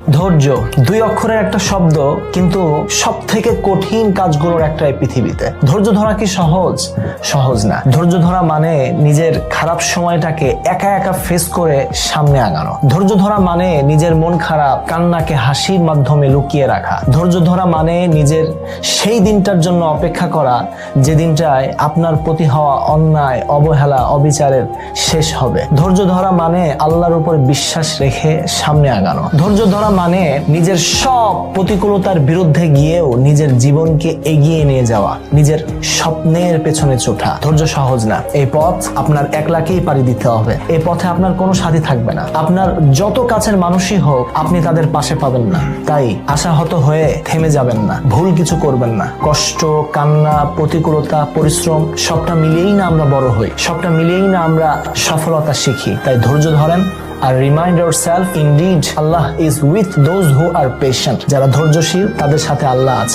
ধৈর্য দুই অক্ষরের একটা শব্দ, কিন্তু সব থেকে কঠিন কাজগুলোর একটা এই পৃথিবীতে। ধৈর্য ধরা কি সহজ? সহজ না। ধৈর্য ধরা মানে নিজের খারাপ সময়টাকে একা একা ফেস করে সামনে আগানো। ধৈর্য ধরা মানে নিজের মন খারাপ কান্নাকে হাসির মাধ্যমে লুকিয়ে রাখা। ধৈর্য ধরা মানে নিজের সেই দিনটার জন্য অপেক্ষা করা যে দিনটায় আপনার প্রতি হওয়া অন্যায়, অবহেলা, অবিচারের শেষ হবে। ধৈর্য ধরা মানে আল্লাহর উপর বিশ্বাস রেখে সামনে আগানো। ধৈর্য ধরা মানে নিজের সব প্রতিকূলতার বিরুদ্ধে গিয়েও নিজের জীবনকে এগিয়ে নিয়ে যাওয়া, নিজের স্বপ্নের পেছনে ছোটা। ধৈর্য সহজ না। এই পথ আপনার একলাকেই পাড়ি দিতে হবে। এই পথে আপনার কোনো সাথী থাকবে না। আপনার যত কাছের মানুষই হোক, আপনি তাদের পাশে পাবেন না। তাই আশাহত হয়ে থেমে যাবেন না, ভুল কিছু করবেন না। কষ্ট, কান্না, প্রতিকূলতা, পরিশ্রম সবটা মিলিয়েই না আমরা বড় হই, সবটা মিলিয়েই না আমরা সফলতা শিখি। তাই ধৈর্য ধরেন আর remind yourself, indeed Allah is with those who are patient। যারা ধৈর্যশীল তাদের সাথে আল্লাহ আছে।